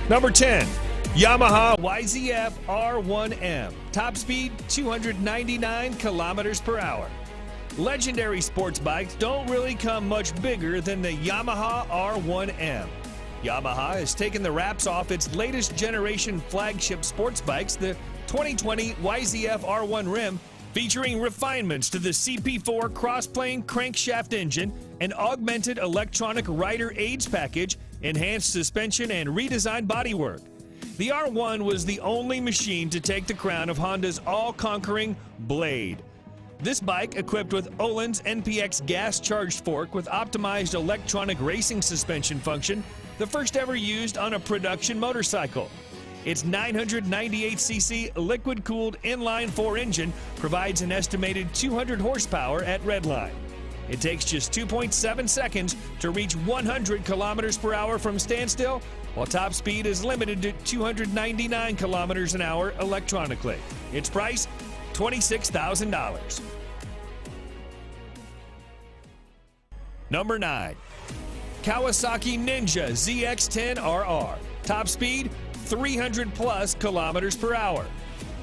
Number 10, Yamaha YZF R1M. Top speed, 299 kilometers per hour. Legendary sports bikes don't really come much bigger than the Yamaha R1M. Yamaha has taken the wraps off its latest generation flagship sports bikes, the 2020 YZF R1 Rim, featuring refinements to the CP4 cross-plane crankshaft engine, an augmented electronic rider aids package, enhanced suspension, and redesigned bodywork. The R1 was the only machine to take the crown of Honda's all-conquering Blade. This bike, equipped with Öhlins NPX gas-charged fork with optimized electronic racing suspension function, the first ever used on a production motorcycle. Its 998cc liquid-cooled inline-4 engine provides an estimated 200 horsepower at redline. It takes just 2.7 seconds to reach 100 kilometers per hour from standstill, while top speed is limited to 299 kilometers an hour electronically. Its price, $26,000. Number 9, Kawasaki Ninja ZX-10RR. Top speed, 300 plus kilometers per hour.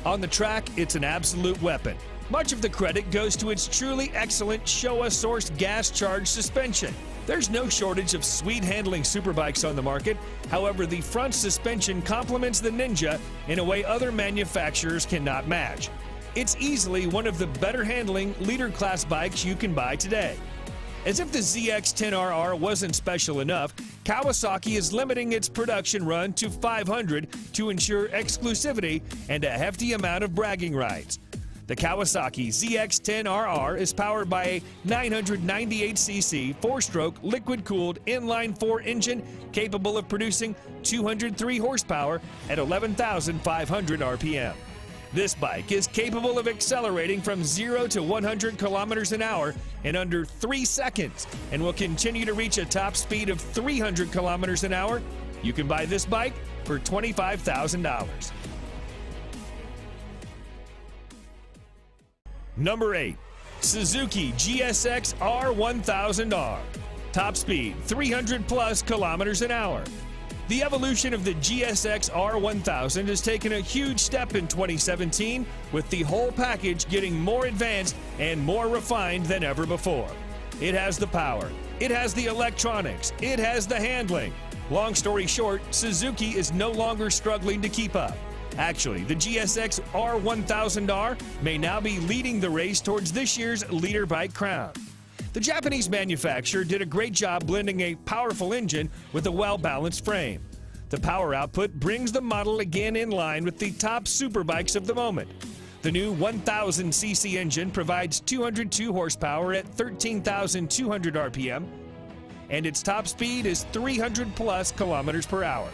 On the track, it's an absolute weapon. Much of the credit goes to its truly excellent Showa-sourced gas-charged suspension. There's no shortage of sweet-handling superbikes on the market. However, the front suspension complements the Ninja in a way other manufacturers cannot match. It's easily one of the better-handling leader-class bikes you can buy today. As if the ZX-10RR wasn't special enough, Kawasaki is limiting its production run to 500 to ensure exclusivity and a hefty amount of bragging rights. The Kawasaki ZX-10RR is powered by a 998cc 4-stroke liquid-cooled inline-4 engine capable of producing 203 horsepower at 11,500 RPM. This bike is capable of accelerating from 0 to 100 kilometers an hour in under 3 seconds and will continue to reach a top speed of 300 kilometers an hour. You can buy this bike for $25,000. Number 8, Suzuki GSX R1000R. Top speed, 300 plus kilometers an hour. The evolution of the GSX R1000 has taken a huge step in 2017, with the whole package getting more advanced and more refined than ever before. It has the power, it has the electronics, it has the handling. Long story short, Suzuki is no longer struggling to keep up. Actually, the GSX R1000R may now be leading the race towards this year's leader bike crown. The Japanese manufacturer did a great job blending a powerful engine with a well-balanced frame. The power output brings the model again in line with the top superbikes of the moment. The new 1000cc engine provides 202 horsepower at 13,200 RPM, and its top speed is 300 plus kilometers per hour.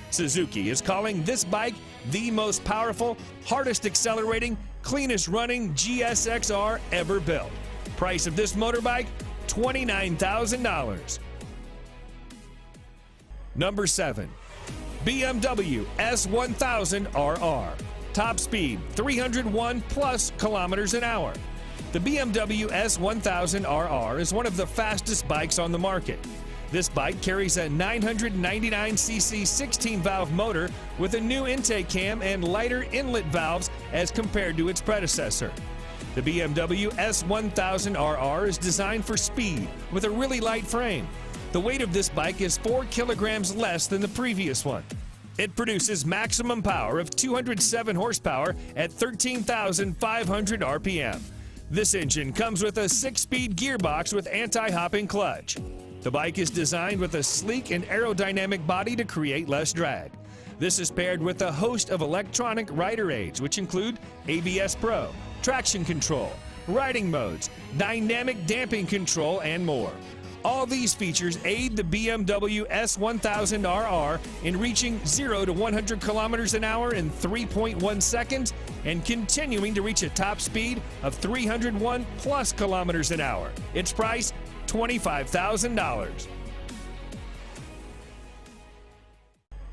Suzuki is calling this bike the most powerful, hardest accelerating, cleanest running GSX-R ever built. Price of this motorbike, $29,000. Number 7, BMW S1000RR. Top speed, 301 plus kilometers an hour. The BMW S1000RR is one of the fastest bikes on the market. This bike carries a 999cc 16-valve motor with a new intake cam and lighter inlet valves as compared to its predecessor. The BMW S1000RR is designed for speed with a really light frame. The weight of this bike is 4 kilograms less than the previous one. It produces maximum power of 207 horsepower at 13,500 RPM. This engine comes with a 6-speed gearbox with anti-hopping clutch. The bike is designed with a sleek and aerodynamic body to create less drag. This is paired with a host of electronic rider aids, which include ABS Pro, traction control, riding modes, dynamic damping control, and more. All these features aid the BMW S1000RR in reaching 0 to 100 kilometers an hour in 3.1 seconds and continuing to reach a top speed of 301 plus kilometers an hour. Its price, $25,000.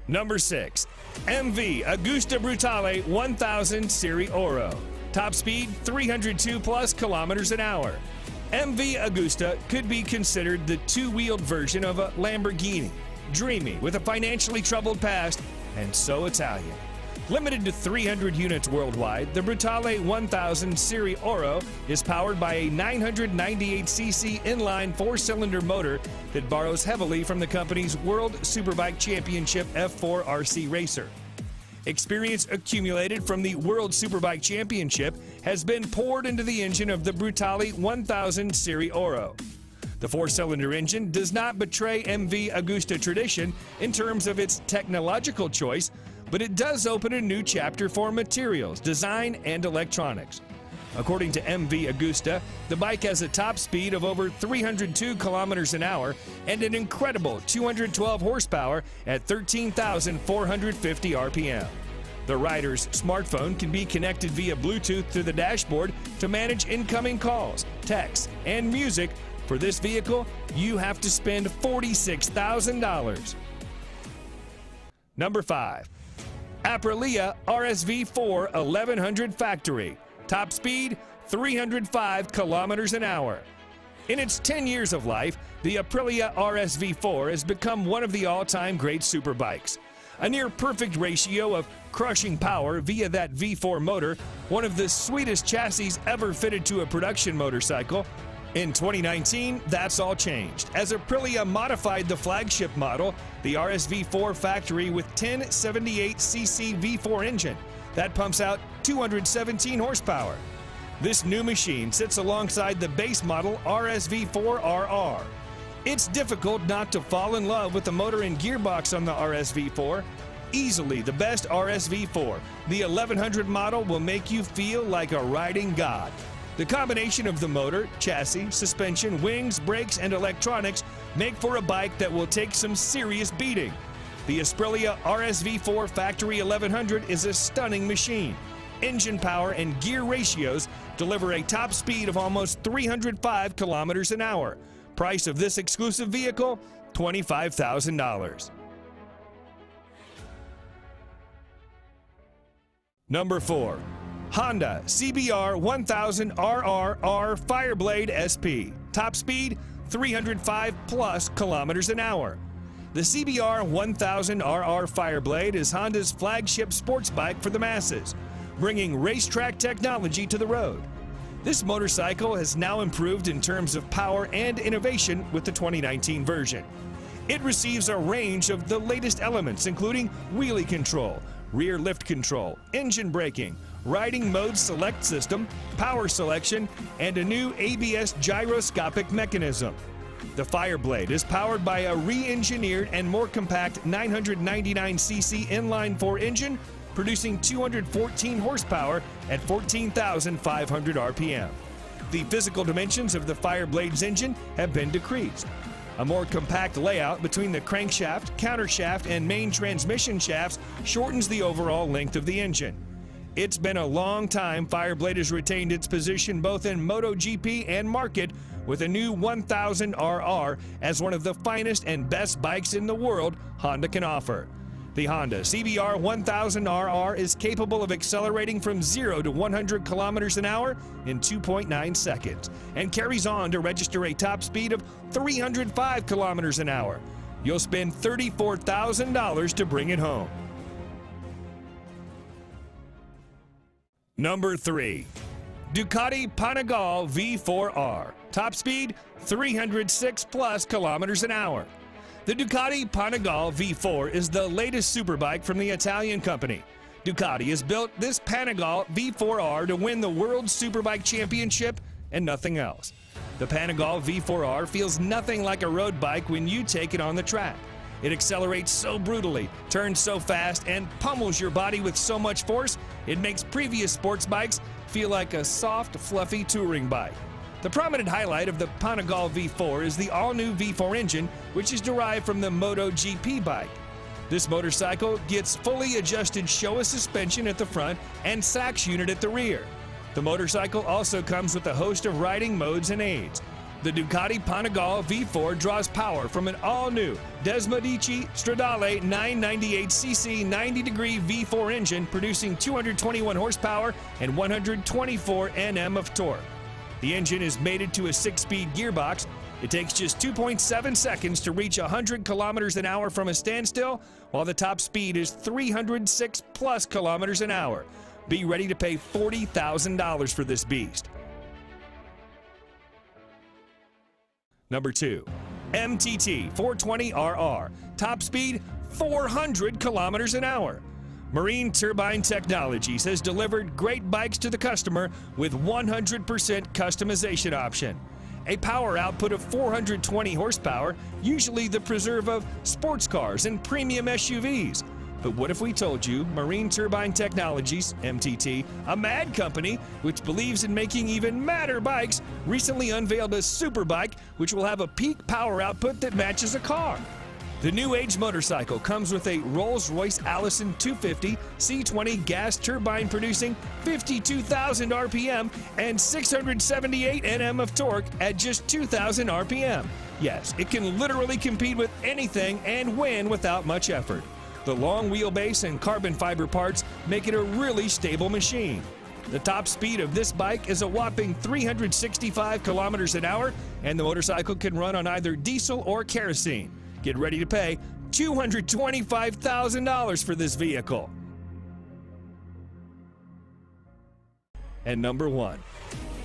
Number 6, MV Agusta Brutale 1000 Serie Oro. Top speed, 302 plus kilometers an hour. MV Agusta could be considered the two-wheeled version of a Lamborghini. Dreamy, with a financially troubled past, and so Italian. Limited to 300 units worldwide, the Brutale 1000 Serie Oro is powered by a 998cc inline four-cylinder motor that borrows heavily from the company's World Superbike Championship F4 RC racer. Experience accumulated from the World Superbike Championship has been poured into the engine of the Brutale 1000 Serie Oro. The four-cylinder engine does not betray MV Agusta tradition in terms of its technological choice, but it does open a new chapter for materials, design, and electronics. According to MV Agusta, the bike has a top speed of over 302 kilometers an hour and an incredible 212 horsepower at 13,450 RPM. The rider's smartphone can be connected via Bluetooth to the dashboard to manage incoming calls, texts, and music. For this vehicle, you have to spend $46,000. Number 5. Aprilia RSV4 1100 Factory. Top speed, 305 kilometers an hour. In its 10 years of life, the Aprilia RSV4 has become one of the all-time great superbikes. A near-perfect ratio of crushing power via that V4 motor, one of the sweetest chassis ever fitted to a production motorcycle. In 2019, that's all changed, as Aprilia modified the flagship model, the RSV4 Factory, with 1078cc V4 engine that pumps out 217 horsepower. This new machine sits alongside the base model RSV4RR. It's difficult not to fall in love with the motor and gearbox on the RSV4. Easily the best RSV4, the 1100 model will make you feel like a riding god. The combination of the motor, chassis, suspension, wings, brakes, and electronics make for a bike that will take some serious beating. The Aprilia RSV4 Factory 1100 is a stunning machine. Engine power and gear ratios deliver a top speed of almost 305 kilometers an hour. Price of this exclusive vehicle, $25,000. Number 4. Honda CBR 1000 RRR Fireblade SP. Top speed, 305 plus kilometers an hour. The CBR 1000 RR Fireblade is Honda's flagship sports bike for the masses, bringing racetrack technology to the road. This motorcycle has now improved in terms of power and innovation with the 2019 version. It receives a range of the latest elements, including wheelie control, rear lift control, engine braking, riding mode select system, power selection, and a new ABS gyroscopic mechanism. The Fireblade is powered by a re-engineered and more compact 999cc inline-4 engine, producing 214 horsepower at 14,500 RPM. The physical dimensions of the Fireblade's engine have been decreased. A more compact layout between the crankshaft, countershaft, and main transmission shafts shortens the overall length of the engine. It's been a long time Fireblade has retained its position both in MotoGP and market, with a new 1000 RR as one of the finest and best bikes in the world Honda can offer. The Honda CBR 1000 RR is capable of accelerating from 0 to 100 kilometers an hour in 2.9 seconds and carries on to register a top speed of 305 kilometers an hour. You'll spend $34,000 to bring it home. Number 3. Ducati Panigale V4R. Top speed, 306 plus kilometers an hour. The Ducati Panigale V4 is the latest superbike from the Italian company. Ducati has built this Panigale V4R to win the World Superbike Championship and nothing else. The Panigale V4R feels nothing like a road bike when you take it on the track. It accelerates so brutally, turns so fast, and pummels your body with so much force, it makes previous sports bikes feel like a soft, fluffy touring bike. The prominent highlight of the Panigale V4 is the all-new V4 engine, which is derived from the MotoGP bike. This motorcycle gets fully adjusted Showa suspension at the front and Sachs unit at the rear. The motorcycle also comes with a host of riding modes and aids. The Ducati Panigale V4 draws power from an all-new Desmodici Stradale 998cc 90-degree V4 engine, producing 221 horsepower and 124 Nm of torque. The engine is mated to a 6-speed gearbox, It takes just 2.7 seconds to reach 100 kilometers an hour from a standstill, while the top speed is 306 plus kilometers an hour. Be ready to pay $40,000 for this beast. Number 2, MTT 420RR. Top speed 400 kilometers an hour. Marine Turbine Technologies has delivered great bikes to the customer with 100% customization option. A power output of 420 horsepower, usually the preserve of sports cars and premium SUVs. But what if we told you Marine Turbine Technologies, MTT, a mad company which believes in making even madder bikes, recently unveiled a super bike which will have a peak power output that matches a car. The new age motorcycle comes with a Rolls-Royce Allison 250 C20 gas turbine producing 52,000 RPM and 678 Nm of torque at just 2,000 RPM. Yes, it can literally compete with anything and win without much effort. The long wheelbase and carbon fiber parts make it a really stable machine. The top speed of this bike is a whopping 365 kilometers an hour, and the motorcycle can run on either diesel or kerosene. Get ready to pay $225,000 for this vehicle. And number 1,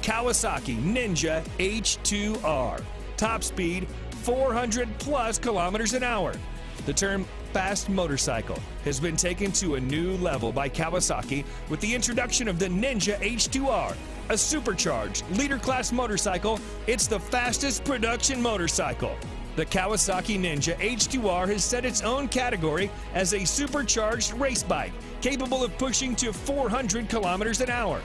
Kawasaki Ninja H2R. Top speed 400 plus kilometers an hour. The term fast motorcycle has been taken to a new level by Kawasaki with the introduction of the Ninja H2R, a supercharged leader-class motorcycle. It's the fastest production motorcycle. The Kawasaki Ninja H2R has set its own category as a supercharged race bike, capable of pushing to 400 kilometers an hour.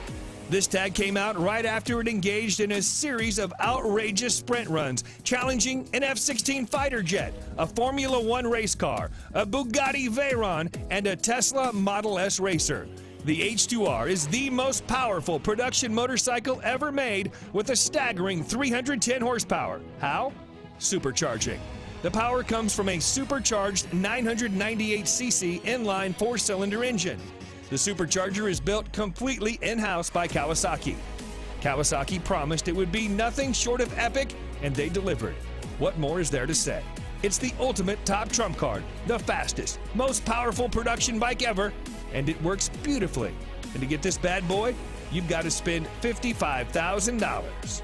This tag came out right after it engaged in a series of outrageous sprint runs, challenging an F-16 fighter jet, a Formula One race car, a Bugatti Veyron, and a Tesla Model S racer. The H2R is the most powerful production motorcycle ever made with a staggering 310 horsepower. How? Supercharging. The power comes from a supercharged 998cc inline 4-cylinder engine. The supercharger is built completely in-house by Kawasaki. Kawasaki promised it would be nothing short of epic, and they delivered. What more is there to say? It's the ultimate top trump card, the fastest, most powerful production bike ever, and it works beautifully. And to get this bad boy, you've got to spend $55,000.